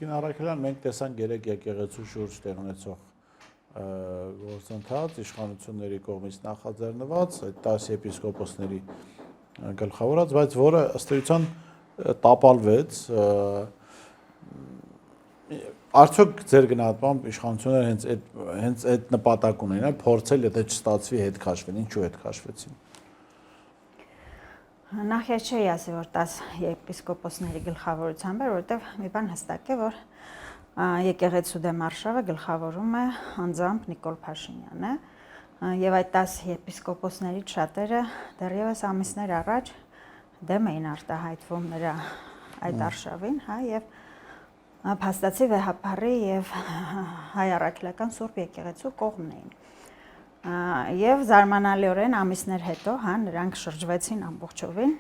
Տիկին Առաքելյան, մենք տեսանք երեք եկեղեցու շուրջ տեղ ունեցող գործընթաց, իշխանությունների կողմից նախաձեռնված, այդ 10 եպիսկոպոսների գլխավորած, բայց որը ըստ էության տապալվեց, արդյոք ձեր գնահատմամբ իշխանությունները հենց այդ նպատակ ունեն, փորձել, եթե չստացվի, հետ քաշվեն, ինչու հետ քաշվեցին։ Նախ ես չէի ասի, որ 10 եպիսկոպոսների գլխավորությամբ էր, որովհետև մի բան հստակ է, որ եկեղեցու դեմ արշավը գլխավորում է անձամբ Նիկոլ Փաշինյանը, եւ այդ 10 եպիսկոպոսներից շատերը դեռևս ամիսներ առաջ դեմ էին արտահայտվում նրա այդ արշավին, հա, եւ փաստացի վեհապարի եւ հայ առաքելական Սուրբ եկեղեցու կողմն էին։ Եվ զարմանալիորեն ամիսներ հետո, հա, նրանք շրջվեցին ամբողջովին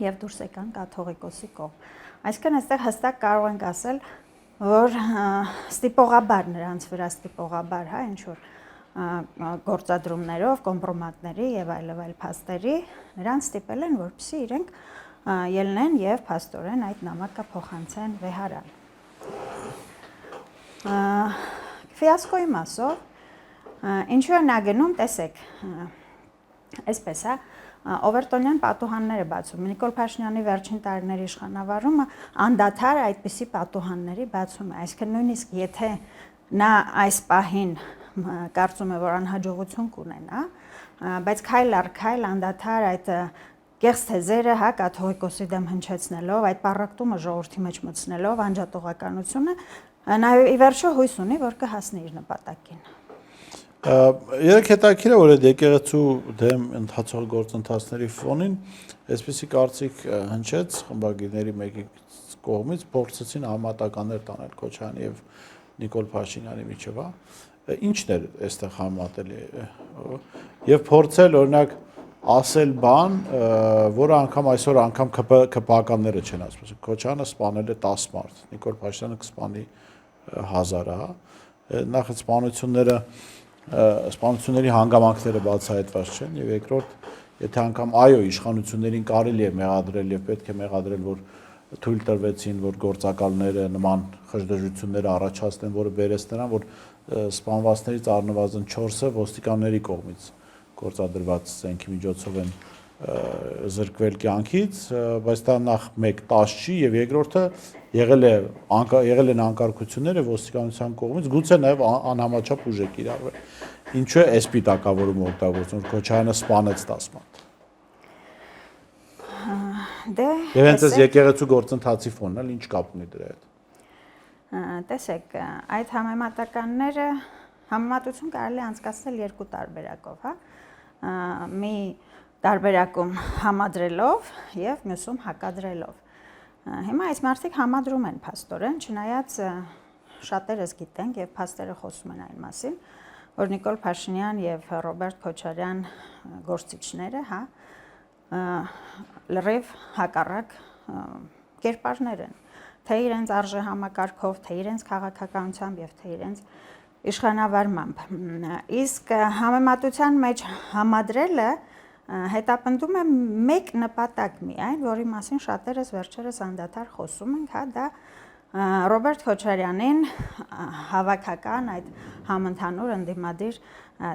եւ դուրս եկան կաթողիկոսի կողմ։ Այսինքն այստեղ հստակ կարող ենք ասել, որ ստիպողաբար նրանց վրա ստիպողաբար, հա, ինչ որ գործադրումներով, կոմպրոմատների եւ այլ փաստերի նրանց ստիպել են, որպեսզի իրենք ելնեն եւ փաստորեն այդ նամակը փոխանցեն վեհարան։ Ֆիասկոյի մասով ինչու է նա գնում, տեսեք, այսպես է, Օվերտոնյան պատուհանները բացում։ Նիկոլ Փաշինյանի վերջին տարիների իշխանավարումը անդադար այդպիսի պատուհանների բացում է։ Այսինքն նույնիսկ եթե նա այս պահին կարծում է, որ անհաջողություն կունենա, բայց քայլ առ քայլ անդադար այդ կեղծ թեզերը, հա, կաթողիկոսի դեմ հնչեցնելով, այդ պառակտումը ժողովրդի մեջ մտցնելով, անջատողականությունը, նա ի վերջո հույս ունի, որ կհասնի իր նպատակին։ Երեք հետաքրքիր է, որ այդ եկեղեցու դեմ ընթացող գործընթացների ֆոնին այսպիսի կարծիք հնչեց խմբագիրների մեկի կողմից, փորձեցին համատականներ տանել Քոչարյանի եւ Նիկոլ Փաշինյանի միջեւ, ինչն էր այստեղ համատելի եւ փորձել օրինակ ասել բան, որը անգամ այսօր անգամ ԿՊԱ-ականները չեն ասում, Քոչարյանը սպանել է 10 մարդ, Նիկոլ Փաշինյանը կսպանի 1000, հա, նախ սպանությունների հանգամանքները բացահայտված չեն եւ երկրորդ, եթե անգամ այո իշխանություններին կարելի է մեղադրել եւ պետք է մեղադրել, որ թույլ տրվեցին, որ գործակալները նման խժդժություններ առաջացնեն, որը բերեց նրան, որ սպանվածներից առնվազն 4-ը ոստիկանների կողմից գործադրված զենքի միջոցով են զրկվել կյանքից, բայց դա նախ մեկ 10 չի եւ երկրորդը եղել են անկարգությունները ոստիկանության կողմից, գուցե նաեւ անհամաչափ ուժ է կիրառվել։ Ինչու է այս պիտակավորումը օգտագործում, որ Քոչարյանը սպանեց 10 մարդ։ Եվ հենց այս եկեղեցու գործընթացի ֆոնն էլ ինչ կապ ունի դրա հետ։ Տեսեք, այդ համեմատականները համեմատություն կարելի անցկացնել երկու տարբերակով, հա։ Մի տարբերակում համադրելով եւ մյուսում հակադրելով։ Հիմա այս մարդիկ համադրում են փաստորեն, չնայած շատերս գիտենք եւ փաստերը խոսում են այն մասին, որ Նիկոլ Փաշինյան եւ Ռոբերտ Քոչարյան գործիչները, հա, լրիվ հակառակ կերպարներ են, թե իրենց արժե համակարգով, թե իրենց քաղաքականությամբ եւ թե իրենց իշխանավարմամբ։ Իսկ համեմատության մեջ համադրելը հետապնդում է մեկ նպատակ միայն, որի մասին շատերս վերջերս անդադար խոսում ենք, հա, դա Ռոբերտ Քոչարյանին հավաքական այդ համընդհանուր ընդդիմադիր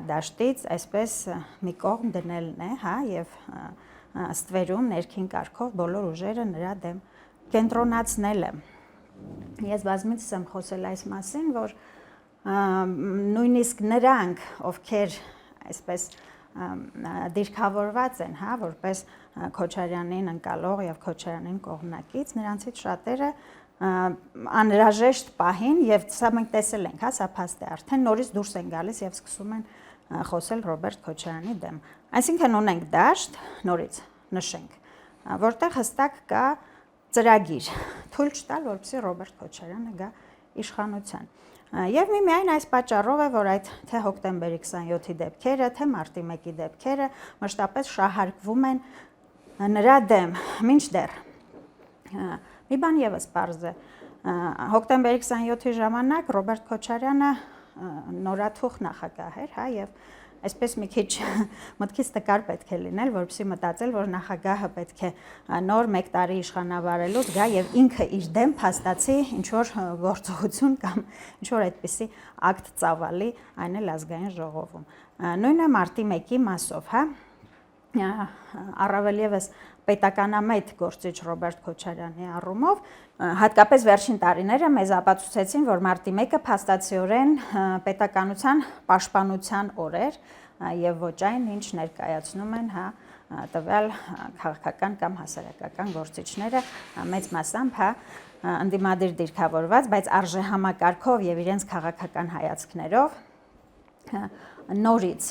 դաշտից այսպես մի կողմ դնելն է, հա, եւ ստվերում ներքին կարգով բոլոր ուժերը նրա դեմ կենտրոնացնելը։ Ես բազմիցս եմ խոսել այս մասին, որ նույնիսկ նրանք, ովքեր այսպես դիրքավորված են, հա, որպես Քոչարյանին ընկալող եւ Քոչարյանին կողմնակից, նրանցից շատերը անհրաժեշտ պահին եւ սա մենք տեսել ենք, հա, սա փաստ է, արդեն նորից դուրս են գալիս եւ սկսում են խոսել Ռոբերտ Քոչարյանի դեմ։ Այսինքն ունենք դաշտ, նորից նշենք, որտեղ հստակ կա ծրագիր, թույլ չտալ, որպեսզի Ռոբերտ Քոչարյանը գա իշխանության։ Եվ միայն այս պատճառով է, որ այդ թե հոկտեմբերի 27-ի դեպքերը, թե մարտի 1-ի դեպքերը մշտապես շահարկվում են նրա դեմ, մինչդեռ մի բան եւս պարզ է, հոկտեմբերի 27-ի ժամանակ Ռոբերտ Քոչարյանը նորաթուխ նախագահ էր, հա, եւ այսպես մի քիչ մտքից տկար պետք է լինել, որպեսզի մտածել, որ նախագահը պետք է նոր 1 տարի իշխանավարելուց գա եւ ինքը իր դեմ փաստացի ինչ որ գործողություն կամ ինչ որ այդպիսի ակտ ծավալի, այն էլ ազգային ժողովում։ Նույնը մարտի 1-ի մասով, հա, առավել եւս պետականամետ գործիչ Ռոբերտ Քոչարյանի առումով, հատկապես վերջին տարիները մեզ ապացուցեցին, որ մարտի 1-ը փաստացիորեն պետականության պաշտպանության օր էր եւ ոչ այն, ինչ ներկայացնում են, հա, տվյալ քաղաքական կամ հասարակական գործիչները մեծ մասամբ, հա, ընդդիմադիր դիրքավորված, բայց արժեհամակարգով եւ իրենց քաղաքական հայացքներով նորից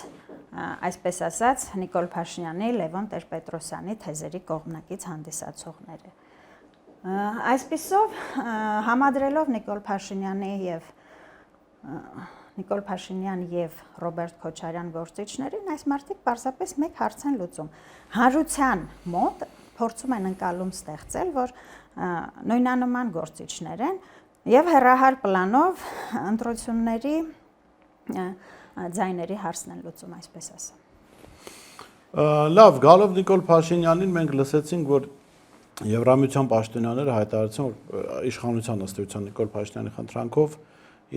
այսպես ասած Նիկոլ Փաշինյանի, Լևոն Տեր-Պետրոսյանի թեզերի կողմնակից հանդիսացողները։ Այսպիսով համադրելով Նիկոլ Փաշինյան եւ Ռոբերտ Քոչարյան գործիչներին, այս մարդիկ պարզապես մեկ հարց են լուծում։ Հանրության մոտ փորձում են ընկալում ստեղծել, որ նույնանման գործիչներ են եւ հեռահար պլանով ընտրությունների ձայների հարցն են լուծում, այսպես ասեմ։ Լավ, գալով Նիկոլ Փաշինյանին մենք լսեցինք, որ Եվրամիության պաշտոնյաները հայտարարեցին, որ իշխանության ըստ էության Նիկոլ Փաշինյանի խնդրանքով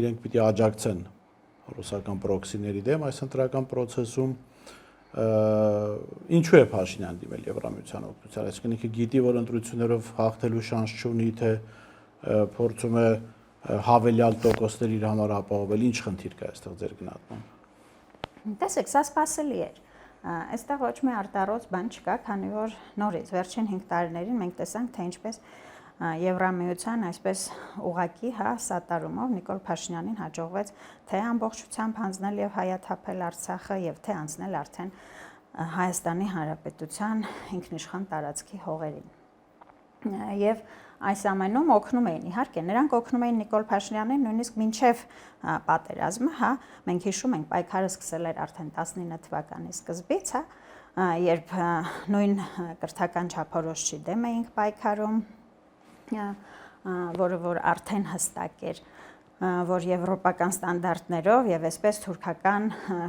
իրենք պիտի աջակցեն ռուսական պրոքսիների դեմ այս ընտրական process-ում։ Ինչու է Փաշինյան դիմել Եվրամիության օգնության, այսինքն ինքը գիտի, որ ընտրություններով հաղթելու շանս չունի, թե փորձում է հավելյալ տոկոսներ իր համար ապահովել, ինչ խնդիր կա այստեղ ձեր գնահատմամբ։ Տեսեք, սա սպասելի էր։ Այստեղ ոչ մի արտառոց բան չկա, քանի որ նորից վերջին 5 տարիներին մենք տեսանք, թե ինչպես Եվրամիության այսպես ուղակի, հա, սատարումով Նիկոլ Փաշինյանին հաջողվեց թե ամբողջությամբ հանձնել եւ հայաթափել Արցախը եւ թե անցնել արդեն Հայաստանի Հանրապետության ինքնիշխան տարածքի հողերին։ Եվ այս ամենում օգնում էին, իհարկե, նրանք օգնում էին Նիկոլ Փաշինյանին նույնիսկ մինչև պատերազմը, հա, մենք հիշում ենք, պայքարը սկսել էր արդեն 19 թվականի սկզբից, հա, երբ նույն կրթական չափորոշչի դեմ էինք պայքարում, որը որ արդեն հստակ էր, որ եվրոպական ստանդարտներով եւ այսպես թուրքական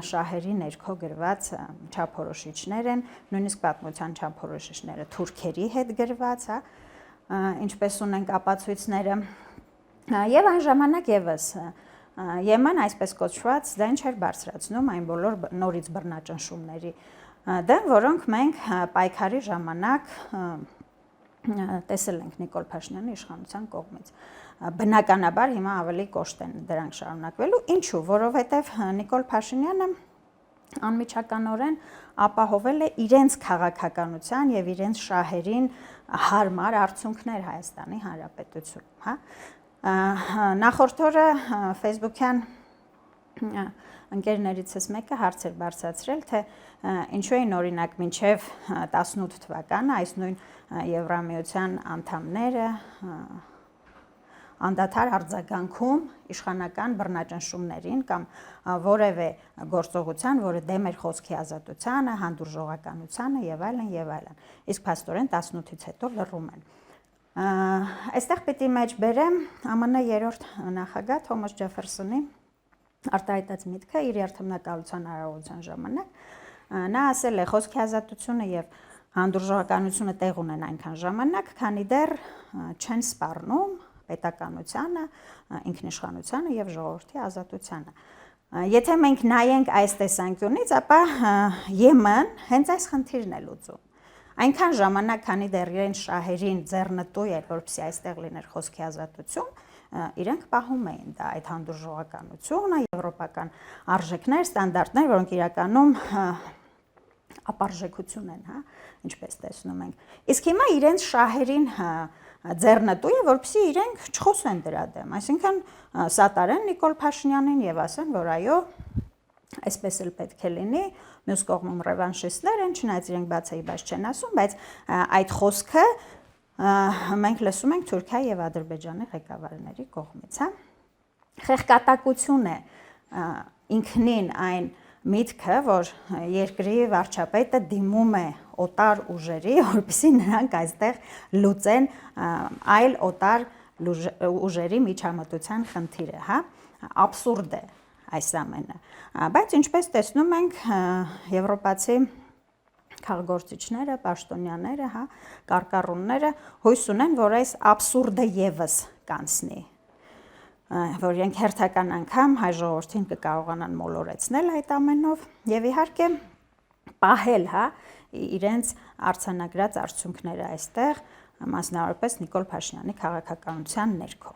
շահերի ներքո գրված չափորոշիչներ են, նույնիսկ պատմության չափորոշիչները թուրքերի հետ գրված, հա, ինչպես ունենք ապացույցները, եւ այն ժամանակ եւս Եմեն այսպես կոչված ձայն չէր բարձրացնում այն բոլոր նորից բռնաճնշումների դեմ, որոնք մենք պայքարի ժամանակ տեսել ենք Նիկոլ Փաշինյանի իշխանության կողմից։ Բնականաբար հիմա ավելի կոշտ են դրանք շարունակվելու, ինչու, որովհետեւ Նիկոլ Փաշինյանը անմիջականորեն ապահովել է իրենց քաղաքականության եւ իրենց շահերին հարմար արդյունքներ Հայաստանի Հանրապետությունում, հա։ Նախորդ օրը Facebook-յան ընկերներիցս մեկը հարց էր բարձրացրել, թե ինչու էին օրինակ մինչև 18 թվականը այս նույն Եվրամիության անդամները անդադար արձագանքում իշխանական բռնաճնշումներին կամ որևէ գործողության, որը դեմ էր խոսքի ազատությանը, հանդուրժողականությանը եւ այլն եւ այլն։ Իսկ փաստորեն 18-ից հետո լռում են։ Այստեղ պիտի մեջ բերեմ ԱՄՆ երրորդ նախագահ Թոմաս Ջեֆերսոնի արտահայտած միտքը իր երթմնակալության արարողության ժամանակ։ Նա ասել է, խոսքի ազատությունը եւ հանդուրժողականությունը տեղ ունեն այնքան ժամանակ, քանի դեռ չեն սպառնում պետականությանը, ինքնիշխանությանը եւ ժողովրդի ազատությանը։ Եթե մենք նայենք այս տեսանկյունից, ապա Եմեն հենց այս խնդիրն է լուծում։ Այնքան ժամանակ, քանի դեռ իրենց շահերին ձեռնտու էր, որպեսզի այստեղ լիներ խոսքի ազատություն, իրենք պահում էին դա այդ հանդուրժողականությունը, եվրոպական արժեքներ, ստանդարտներ, որոնք իրականում ապարժեքություն են, հա, ինչպես տեսնում ենք։ Իսկ հիմա իրենց շահերին ձեռնտու է, որպեսզի իրենք չխոսեն դրա դեմ, այսինքն սատարեն Նիկոլ Փաշինյանին եւ ասեն, որ այո, այսպես էլ պետք է լինի, մյուս կողմում ռևանշիստներ են, չնայած իրենք բացայի բաց չեն ասում, բայց այդ խոսքը մենք լսում ենք Թուրքիայի եւ Ադրբեջանի ղեկավարների կողմից, հա։ Խեղկատակություն է ինքնին այն միտքը, որ երկրի վարչապետը դիմում է օտար ուժերի, որպեսզի նրանք այստեղ լուծեն այլ օտար ուժերի միջամտության խնդիրը, հա, աբսուրդ է, այս ամենը։ Բայց ինչպես տեսնում ենք, եվրոպացի քաղաքագործիչները, պաշտոնյաները, հա, կարկառունները հույս ունեն, որ այս աբսուրդը եւս կանցնի, որ իրենք հերթական անգամ հայ ժողովրդին կկարողանան մոլորեցնել այդ ամենով եւ իհարկե պահել, հա, իրենց արձանագրած արդյունքները այստեղ, մասնավորապես Նիկոլ Փաշինյանի քաղաքականության ներքո։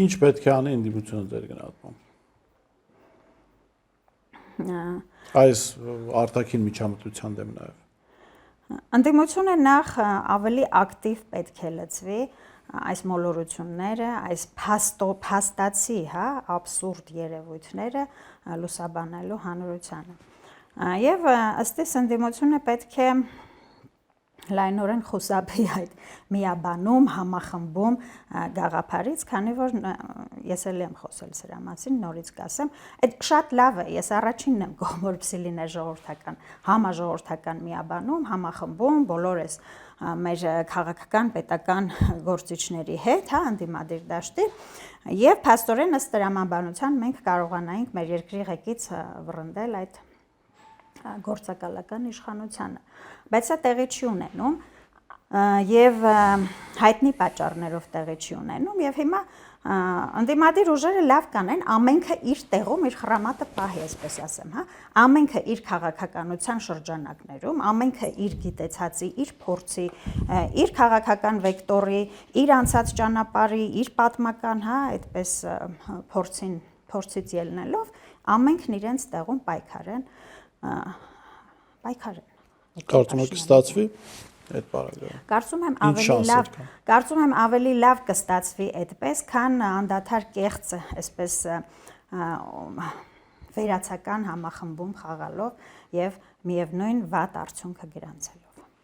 Ինչ պետք է անի ընդդիմությունը ձեր գնահատմամբ։ Այս արտաքին միջամտության դեմ նաև։ Ընդդիմությունը նախ ավելի ակտիվ պետք է լծվի այս մոլորությունները, այս փաստացի, հա, աբսուրդ երևույթները լուսաբանելու հանրությանը։ Եվ ըստ իս ընդդիմությունը պետք է լայնորեն խուսափի այդ միաբանում, համախմբում գաղափարից, քանի որ ես էլ եմ խոսել սրա մասին, նորից կասեմ, այդ շատ լավ է, ես առաջինն եմ կողմ, որպեսզի լիներ ժողովրդական, համաժողովրդական միաբանում, համախմբում, բոլորս մեր քաղաքական, պետական գործիչների հետ, հա, ընդդիմադիր դաշտի, եւ փաստորեն ըստ տրամաբանության մենք կարողանայինք մեր երկրի ղեկից վռնդել այդ գործակալական իշխանությանը, բայց սա տեղի չի ունենում եւ հայտնի պատճառներով տեղի չի ունենում եւ հիմա ընդդիմադիր ուժերը լավ կանեն ամենքը իր տեղում իր խրամատը պահի, այսպես ասեմ, հա, ամենքը իր քաղաքականության շրջանակներում, ամենքը իր գիտեցածի, իր փորձի, իր քաղաքական վեկտորի, իր անցած ճանապարհի, իր պատմական, հա, այդպես փորձից ելնելով ամենքն իրենց տեղում պայքարեն Կարծում եք կստացվի այդ պարագայում։ Կարծում եմ ավելի լավ կստացվի այդպես, քան անդադար կեղծ, այսպես վերացական համախմբում խաղալով եւ միևնույն վատ արդյունքը գրանցել։